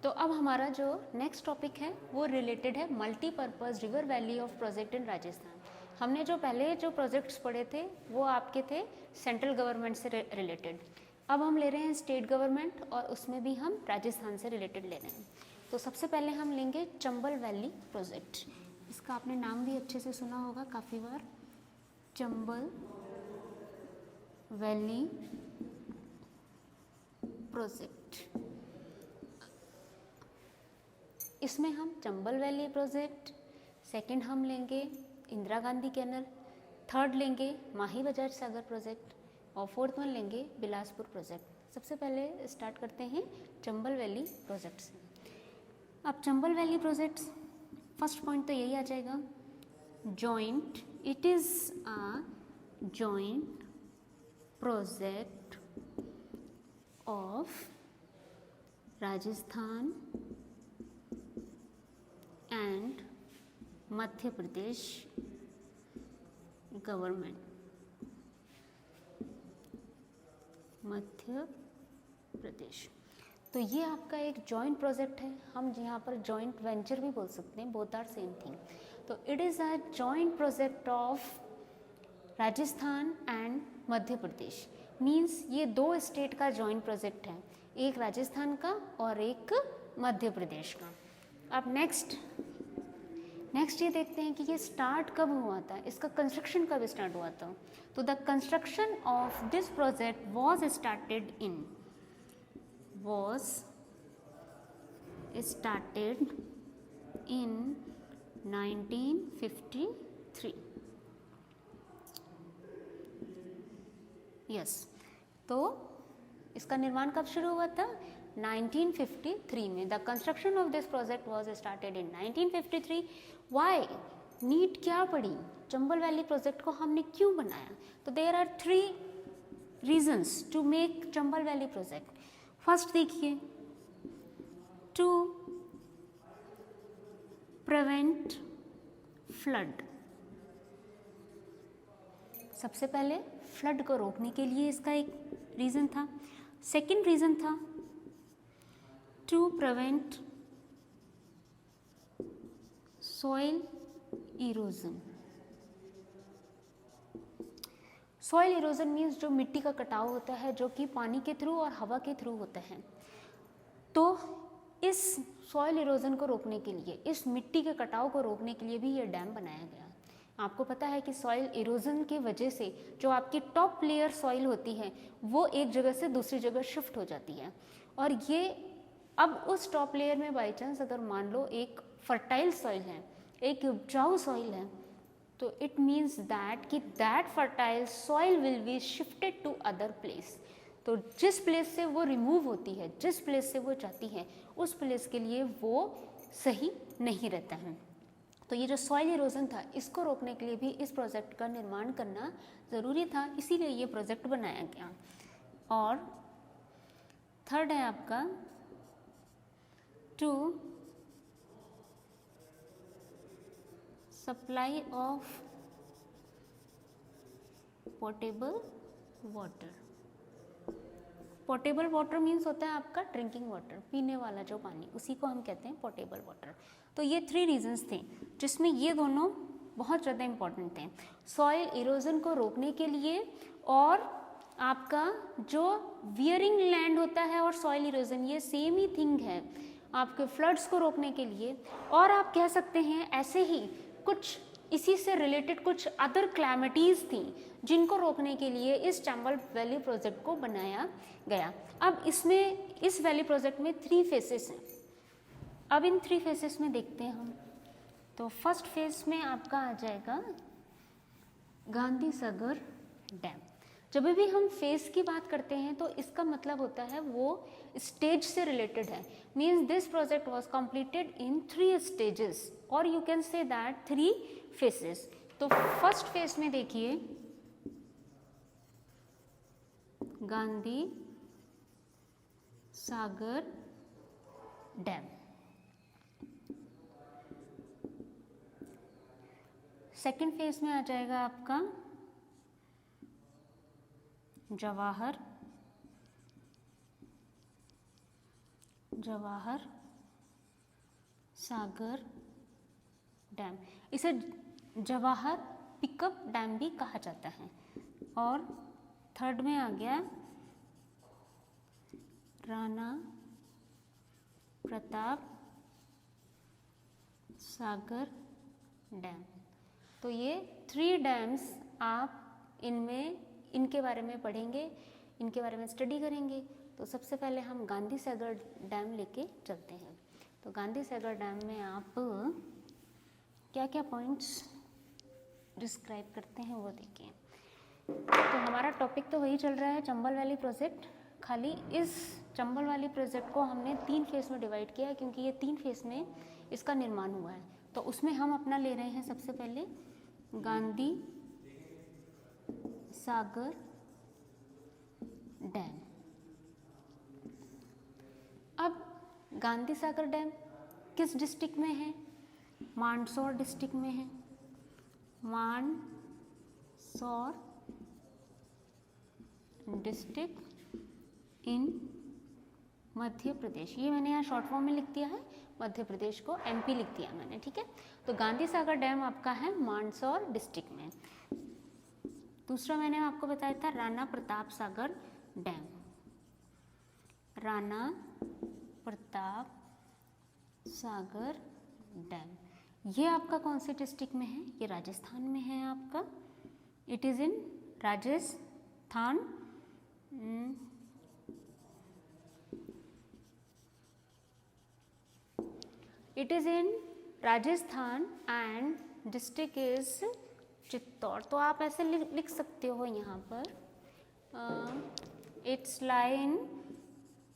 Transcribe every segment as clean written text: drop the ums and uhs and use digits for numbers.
तो अब हमारा जो नेक्स्ट टॉपिक है वो रिलेटेड है multipurpose river valley of project in Rajasthan. हमने जो पहले जो प्रोजेक्ट्स पढ़े थे वो आपके थे सेंट्रल गवर्नमेंट से रिलेटेड। अब हम ले रहे हैं स्टेट गवर्नमेंट और उसमें भी हम राजस्थान से रिलेटेड ले रहे हैं। तो सबसे पहले हम लेंगे चंबल वैली प्रोजेक्ट। इसका आपने नाम भी अच्छे से सुना होगा काफ़ी बार, चंबल वैली प्रोजेक्ट। इसमें हम चंबल वैली प्रोजेक्ट, सेकंड हम लेंगे इंदिरा गांधी कैनल, थर्ड लेंगे माही बजाज सागर प्रोजेक्ट और फोर्थ वन लेंगे बिलासपुर प्रोजेक्ट। सबसे पहले स्टार्ट करते हैं चंबल वैली प्रोजेक्ट से। अब Chambal valley projects, first point तो यही आ जाएगा, joint, it is a joint project of Rajasthan and Madhya Pradesh government, Madhya Pradesh. तो ये आपका एक जॉइंट प्रोजेक्ट है, हम यहाँ पर जॉइंट वेंचर भी बोल सकते हैं, बोथ आर सेम थिंग। तो it is a joint project of Rajasthan and Madhya Pradesh, means ये दो स्टेट का जॉइंट प्रोजेक्ट है, एक राजस्थान का और एक मध्य प्रदेश का। अब नेक्स्ट ये देखते हैं कि ये स्टार्ट कब हुआ था, इसका कंस्ट्रक्शन कब स्टार्ट हुआ था। तो the construction of this project was started in 1953। Yes, तो इसका निर्माण कब शुरू हुआ था, 1953 में। The construction of this project was started in 1953। Why, need क्या पड़ी, चंबल वैली प्रोजेक्ट को हमने क्यों बनाया। तो there are 3 reasons to make Chambal valley project. First देखिए, टू प्रिवेंट फ्लड, सबसे पहले फ्लड को रोकने के लिए इसका एक रीज़न था। सेकंड रीज़न था to prevent soil erosion. Soil erosion means जो मिट्टी का कटाव होता है जो कि पानी के थ्रू और हवा के थ्रू होता है। तो इस सॉइल इरोजन को रोकने के लिए, इस मिट्टी के कटाव को रोकने के लिए भी ये डैम बनाया गया। आपको पता है कि सॉइल इरोजन की वजह से जो आपकी टॉप लेयर सॉइल होती है वो एक जगह से दूसरी जगह शिफ्ट हो जाती है, और ये अब उस टॉप लेयर में बाई चांस अगर मान लो एक फर्टाइल सॉइल है, एक उपजाऊ सॉइल है, तो इट मीन्स दैट कि that fertile soil will be shifted to other place. तो जिस प्लेस से वो रिमूव होती है, जिस प्लेस से वो जाती है, उस प्लेस के लिए वो सही नहीं रहता है। तो ये जो सॉइल इरोजन था, इसको रोकने के लिए भी इस प्रोजेक्ट का निर्माण करना ज़रूरी था, इसीलिए ये प्रोजेक्ट बनाया गया। और थर्ड है आपका to supply of portable water. Portable water means होता है आपका ड्रिंकिंग वाटर, पीने वाला जो पानी, उसी को हम कहते हैं पोर्टेबल वाटर। तो ये 3 रीजंस थे जिसमें ये दोनों बहुत ज़्यादा इम्पॉर्टेंट थे, सॉइल इरोजन को रोकने के लिए और आपका जो वियरिंग लैंड होता है और सॉइल इरोजन ये सेम ही थिंग है, आपके फ्लड्स को रोकने के लिए। और आप कह सकते हैं ऐसे ही कुछ इसी से रिलेटेड कुछ अदर क्लैमिटीज़ थी जिनको रोकने के लिए इस चंबल वैली प्रोजेक्ट को बनाया गया। अब इसमें इस वैली प्रोजेक्ट में 3 फेसेस हैं। अब इन 3 फेसेस में देखते हैं हम। तो फर्स्ट फेज में आपका आ जाएगा गांधी सागर डैम। जब भी हम फेज की बात करते हैं तो इसका मतलब होता है वो स्टेज से रिलेटेड है, means this project was completed in 3 stages, और you can say that 3 phases. तो फर्स्ट फेज में देखिए Gandhi Sagar dam. Second phase में आ जाएगा आपका जवाहर सागर डैम, इसे जवाहर पिकअप डैम भी कहा जाता है। और थर्ड में आ गया राणा प्रताप सागर डैम। तो ये 3 डैम्स आप इनके बारे में पढ़ेंगे, इनके बारे में स्टडी करेंगे। तो सबसे पहले हम गांधी सागर डैम लेके चलते हैं। तो गांधी सागर डैम में आप क्या क्या पॉइंट्स डिस्क्राइब करते हैं वो देखिए। तो हमारा टॉपिक तो वही चल रहा है, चंबल वैली प्रोजेक्ट। खाली इस चंबल वैली प्रोजेक्ट को हमने 3 फेज में डिवाइड किया है, क्योंकि ये 3 फेज में इसका निर्माण हुआ है। तो उसमें हम अपना ले रहे हैं सबसे पहले गांधी सागर डैम। अब गांधी सागर डैम किस डिस्ट्रिक्ट में है? मंदसौर डिस्ट्रिक्ट में है। Mandsaur district in Madhya Pradesh. ये मैंने यहाँ शॉर्ट फॉर्म में लिख दिया है, मध्य प्रदेश को एमपी लिख दिया मैंने, ठीक है। तो गांधी सागर डैम आपका है मंदसौर डिस्ट्रिक्ट में। दूसरा मैंने आपको बताया था राणा प्रताप सागर डैम। राणा प्रताप सागर डैम ये आपका कौन से डिस्ट्रिक्ट में है? ये राजस्थान में है आपका। It is in Rajasthan. It is in Rajasthan and district is Chittor. तो आप ऐसे लिख सकते हो यहाँ पर, it's lie in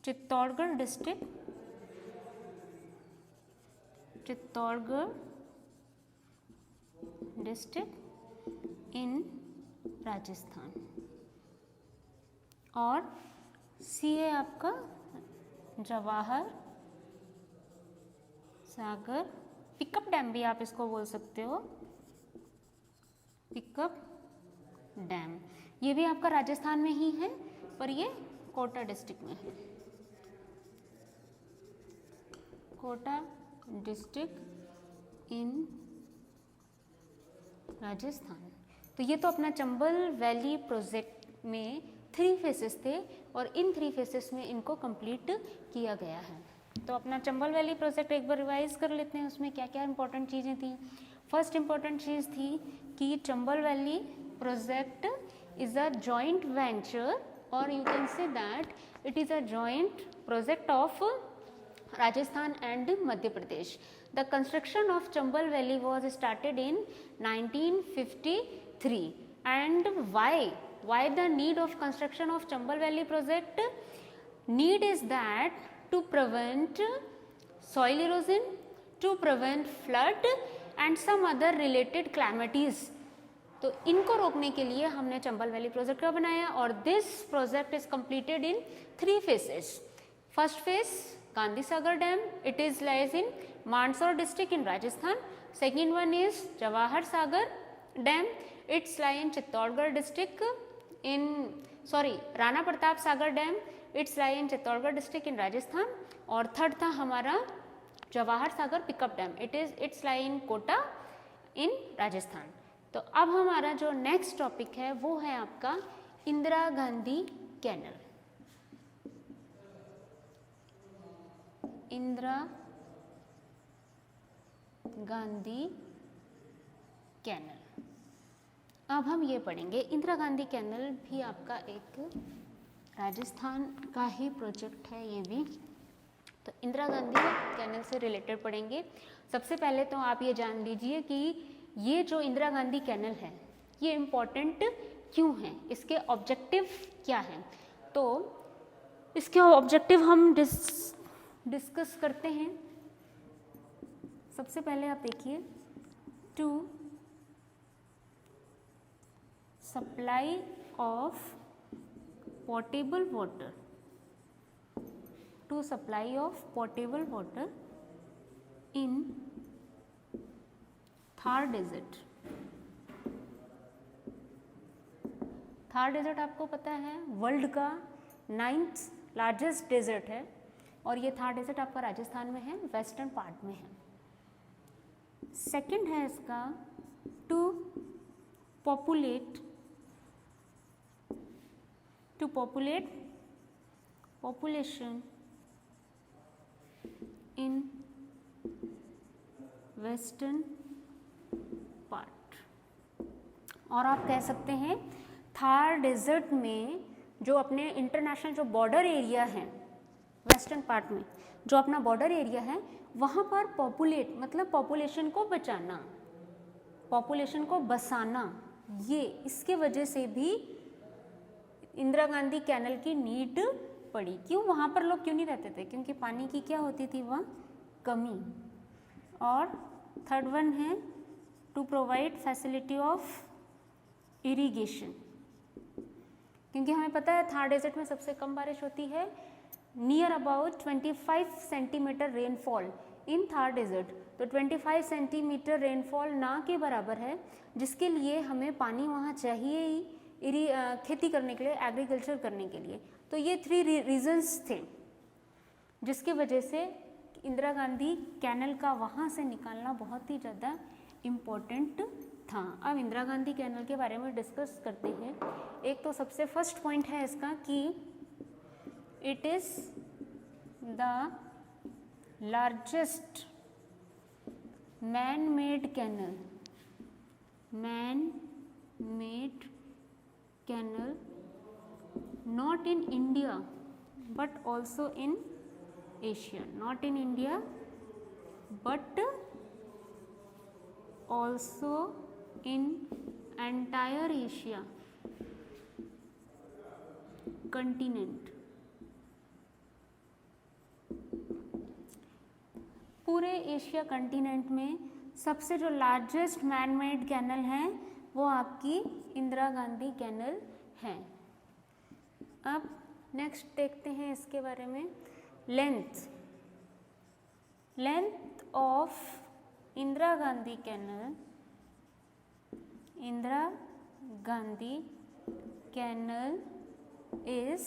Chittorgarh district, Chittorgarh district in Rajasthan. और सी है आपका जवाहर सागर पिकअप डैम, भी आप इसको बोल सकते हो, पिकअप डैम। ये भी आपका राजस्थान में ही है, पर ये कोटा डिस्ट्रिक्ट में है, कोटा डिस्ट्रिक्ट इन राजस्थान। तो ये तो अपना चंबल वैली प्रोजेक्ट में 3 फेसेस थे, और इन 3 फेसेस में इनको कंप्लीट किया गया है। तो अपना चंबल वैली प्रोजेक्ट एक बार रिवाइज कर लेते हैं, उसमें क्या क्या इंपॉर्टेंट चीज़ें थी। फर्स्ट इंपॉर्टेंट चीज़ थी कि Chambal valley project is a joint venture, और you can say that it is a joint project of Rajasthan and Madhya Pradesh. The construction of Chambal Valley was started in 1953. And why the need of construction of Chambal Valley project? Need is that to prevent soil erosion, to prevent flood and some other related calamities. तो इनको रोकने के लिए हमने Chambal valley project का बनाया, और this project is completed in 3 phases. First phase Gandhi Sagar Dam, it is lies in Mandsaur district in Rajasthan. Second one is Jawahar Sagar Dam, it's lie in Chittorgarh district in Rana Pratap Sagar Dam, it's lie in Chittorgarh district in Rajasthan. और third था हमारा Jawahar Sagar pickup dam, it's lie in Kota in Rajasthan. तो अब हमारा जो next topic है वो है आपका इंदिरा गांधी कैनल। इंदिरा गांधी कैनल। अब हम ये पढ़ेंगे, इंदिरा गांधी कैनल भी आपका एक राजस्थान का ही प्रोजेक्ट है ये भी। तो इंदिरा गांधी कैनल से रिलेटेड पढ़ेंगे। सबसे पहले तो आप ये जान लीजिए कि ये जो इंदिरा गांधी कैनल है ये इम्पॉर्टेंट क्यों है, इसके ऑब्जेक्टिव क्या हैं। तो इसके ऑब्जेक्टिव हम डिस्कस करते हैं। सबसे पहले आप देखिए, to supply of portable water, to supply of portable water in Thar desert. Thar desert आपको पता है वर्ल्ड का 9th लार्जेस्ट डेजर्ट है, और ये थार डेजर्ट आपका राजस्थान में है, वेस्टर्न पार्ट में है। सेकंड है इसका to populate population in western part. और आप कह सकते हैं थार डेजर्ट में जो अपने इंटरनेशनल जो बॉर्डर एरिया है, वेस्टर्न पार्ट में जो अपना बॉर्डर एरिया है, वहाँ पर पॉपुलेट मतलब पॉपुलेशन को बचाना, पॉपुलेशन को बसाना, ये इसके वजह से भी इंदिरा गांधी कैनल की नीड पड़ी। क्यों? वहाँ पर लोग क्यों नहीं रहते थे? क्योंकि पानी की क्या होती थी वहाँ? कमी। और थर्ड वन है to provide facility of irrigation, क्योंकि हमें पता है थार डेजर्ट में सबसे कम बारिश होती है, near about 25 centimetre rainfall in Thar desert. तो 25 सेंटीमीटर रेनफॉल ना के बराबर है, जिसके लिए हमें पानी वहाँ चाहिए ही खेती करने के लिए, एग्रीकल्चर करने के लिए। तो ये 3 रीजंस थे जिसकी वजह से इंदिरा गांधी कैनल का वहाँ से निकालना बहुत ही ज़्यादा इम्पोर्टेंट था। अब इंदिरा गांधी कैनल के बारे में डिस्कस करते हैं। एक तो सबसे फर्स्ट पॉइंट है इसका कि it is the largest man made canal, not in India but also in Asia, not in India but also in entire Asia continent। पूरे एशिया कंटिनेंट में सबसे जो लार्जेस्ट मैन मेड कैनल है वो आपकी इंदिरा गांधी कैनल है। अब नेक्स्ट देखते हैं इसके बारे में। Length of Indira Gandhi canal is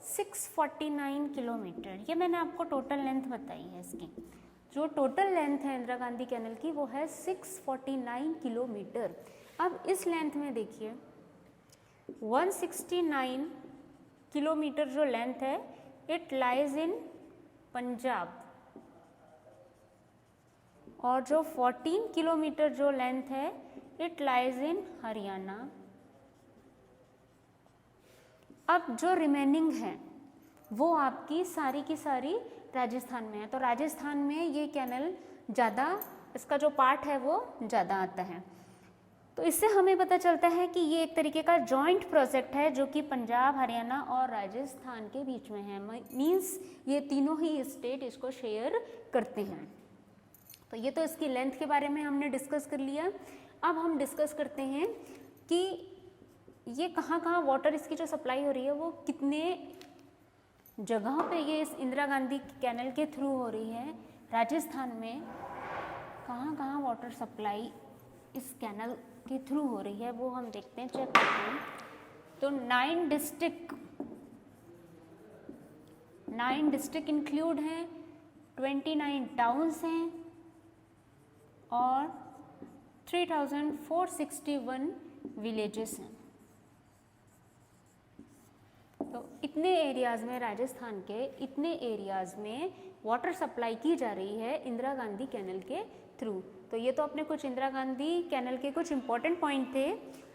649 kilometre. ये मैंने आपको टोटल लेंथ बताई है इसकी। जो टोटल लेंथ है इंदिरा गांधी कैनल की वो है 649 किलोमीटर। अब इस लेंथ में देखिए 169 किलोमीटर जो लेंथ है इट लाइज इन पंजाब, और जो 14 किलोमीटर जो लेंथ है इट लाइज इन हरियाणा। अब जो रिमेनिंग है वो आपकी सारी की सारी राजस्थान में है। तो राजस्थान में ये कैनल ज़्यादा, इसका जो पार्ट है वो ज़्यादा आता है। तो इससे हमें पता चलता है कि ये एक तरीके का जॉइंट प्रोजेक्ट है जो कि पंजाब, हरियाणा और राजस्थान के बीच में है। मीन्स ये तीनों ही स्टेट इसको शेयर करते हैं। तो ये तो इसकी लेंथ के बारे में हमने डिस्कस कर लिया। अब हम डिस्कस करते हैं कि ये कहाँ वाटर इसकी जो सप्लाई हो रही है वो कितने जगह पे ये इस इंदिरा गांधी कैनल के थ्रू हो रही है। राजस्थान में कहाँ वाटर सप्लाई इस कैनल के थ्रू हो रही है वो हम देखते हैं, चेक करते हैं। तो 9 डिस्ट्रिक्ट इंक्लूड हैं, 29 टाउन्स हैं और 3461 विलेजेस हैं। तो इतने एरियाज़ में, राजस्थान के इतने एरियाज़ में वाटर सप्लाई की जा रही है इंदिरा गांधी कैनल के थ्रू। तो ये तो अपने कुछ इंदिरा गांधी कैनल के कुछ इम्पोर्टेंट पॉइंट थे।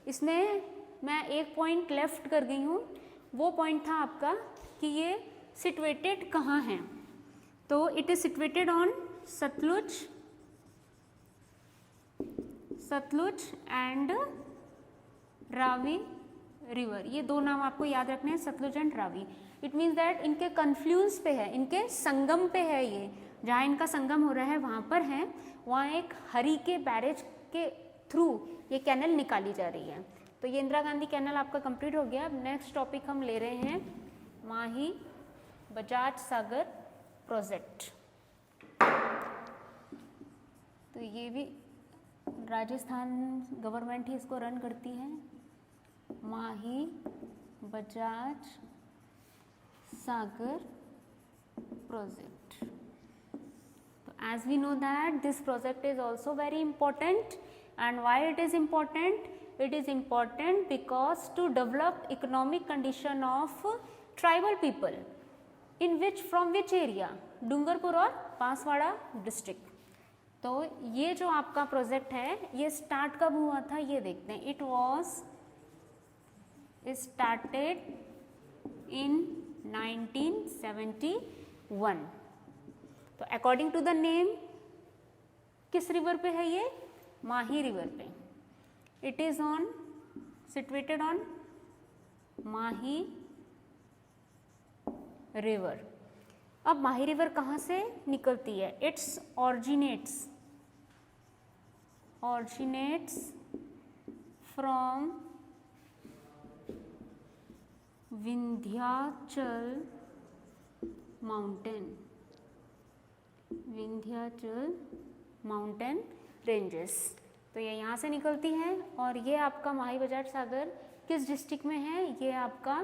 इसमें मैं एक पॉइंट लेफ्ट कर गई हूँ, वो पॉइंट था आपका कि ये सिचुएटेड कहाँ हैं। तो it is situated on Sutlej and Ravi river. ये दो नाम आपको याद रखने हैं, Sutlej and Ravi. It means that इनके कन्फ्लुएंस पे है, इनके संगम पे है। ये जहाँ इनका संगम हो रहा है वहाँ पर है, वहाँ एक हरी के बैरेज के थ्रू ये कैनल निकाली जा रही है। तो ये इंदिरा गांधी कैनल आपका कंप्लीट हो गया। अब नेक्स्ट टॉपिक हम ले रहे हैं माही बजाज सागर प्रोजेक्ट। तो ये भी राजस्थान गवर्नमेंट ही इसको रन करती है, माही बजाज सागर प्रोजेक्ट। तो as we know that this project is also very important. And why it is important? It is important because to develop economic condition of tribal people in which, from which area? Dungarpur और Banswara district. तो ये जो आपका project है ये start कब हुआ था ये देखते हैं। इट वॉज स्टार्टेड इन 1971। तो अकॉर्डिंग टू द नेम किस रिवर पे है ये? माही रिवर पे। It is on situated on Mahi river. अब माही रिवर कहाँ से निकलती है? It's originates from Vindhyachal mountain ranges. तो ये यहाँ से निकलती है और ये आपका माही बजाज सागर किस डिस्ट्रिक्ट में है? ये आपका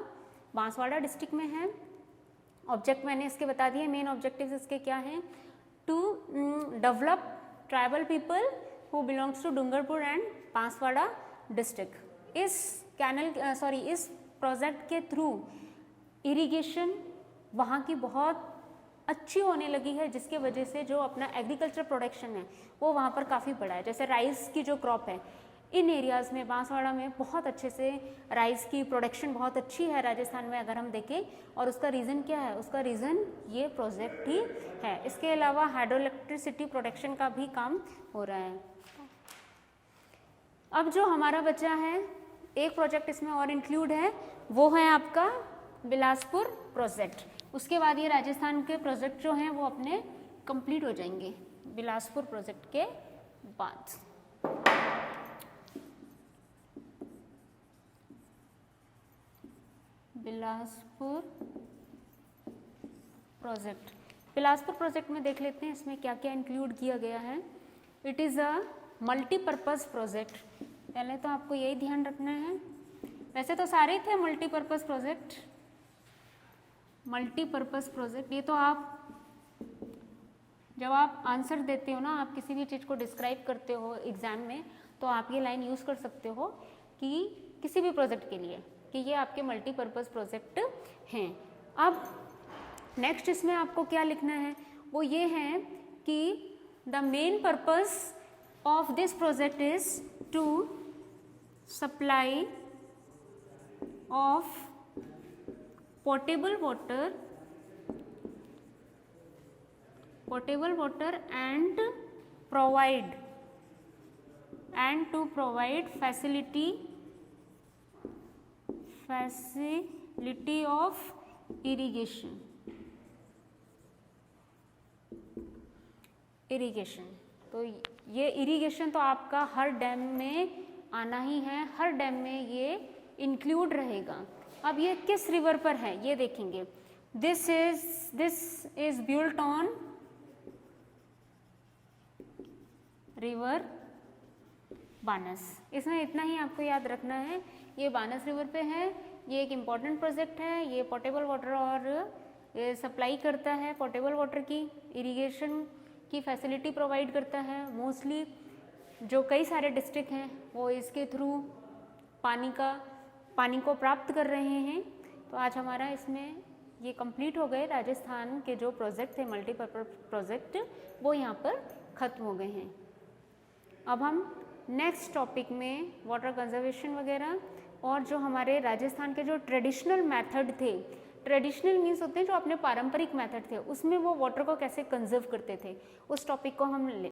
बांसवाड़ा डिस्ट्रिक्ट में है। ऑब्जेक्ट मैंने इसके बता दिए, मेन ऑब्जेक्टिव्स इसके क्या हैं? To develop tribal people who belongs to Dungarpur and Banswara district. इस प्रोजेक्ट के थ्रू इरिगेशन वहाँ की बहुत अच्छी होने लगी है, जिसके वजह से जो अपना एग्रीकल्चर प्रोडक्शन है वो वहाँ पर काफ़ी बड़ा है। जैसे राइस की जो क्रॉप है इन एरियाज़ में, बांसवाड़ा में बहुत अच्छे से राइस की प्रोडक्शन बहुत अच्छी है राजस्थान में अगर हम देखें। और उसका रीज़न क्या है? उसका रीज़न ये प्रोजेक्ट ही है। इसके अलावा हाइड्रो इलेक्ट्रिसिटी प्रोडक्शन का भी काम हो रहा है। अब जो हमारा बचा है एक प्रोजेक्ट इसमें और इंक्लूड है, वो है आपका बिलासपुर प्रोजेक्ट। उसके बाद ये राजस्थान के प्रोजेक्ट जो हैं वो अपने कंप्लीट हो जाएंगे बिलासपुर प्रोजेक्ट के बाद। बिलासपुर प्रोजेक्ट में देख लेते हैं इसमें क्या क्या इंक्लूड किया गया है। It is a multipurpose project. पहले तो आपको यही ध्यान रखना है, वैसे तो सारे थे मल्टीपर्पज़ प्रोजेक्ट। ये तो आप जब आप आंसर देते हो ना, आप किसी भी चीज़ को डिस्क्राइब करते हो एग्ज़ाम में, तो आप ये लाइन यूज़ कर सकते हो कि किसी भी प्रोजेक्ट के लिए कि ये आपके मल्टीपर्पज़ प्रोजेक्ट हैं। अब नेक्स्ट इसमें आपको क्या लिखना है वो ये है कि the main purpose of this project is to supply of potable water and to provide facility of irrigation। तो ये इरिगेशन तो आपका हर डैम में आना ही है, हर डैम में ये इंक्लूड रहेगा। अब ये किस रिवर पर है ये देखेंगे। This is built on river Banas. इसमें इतना ही आपको याद रखना है, ये बानस रिवर पे है। ये एक इम्पॉर्टेंट प्रोजेक्ट है। ये पोर्टेबल वाटर और सप्लाई करता है, पोर्टेबल वाटर की इरिगेशन की फैसिलिटी प्रोवाइड करता है। मोस्टली जो कई सारे डिस्ट्रिक्ट हैं वो इसके थ्रू पानी को प्राप्त कर रहे हैं। तो आज हमारा इसमें ये कंप्लीट हो गए। राजस्थान के जो प्रोजेक्ट थे मल्टीपर्पज़ प्रोजेक्ट वो यहाँ पर ख़त्म हो गए हैं। अब हम नेक्स्ट टॉपिक में वाटर कंजर्वेशन वगैरह और जो हमारे राजस्थान के जो ट्रेडिशनल मेथड थे, ट्रेडिशनल मीन्स होते हैं जो अपने पारंपरिक मेथड थे, उसमें वो वाटर को कैसे कंजर्व करते थे, उस टॉपिक को हम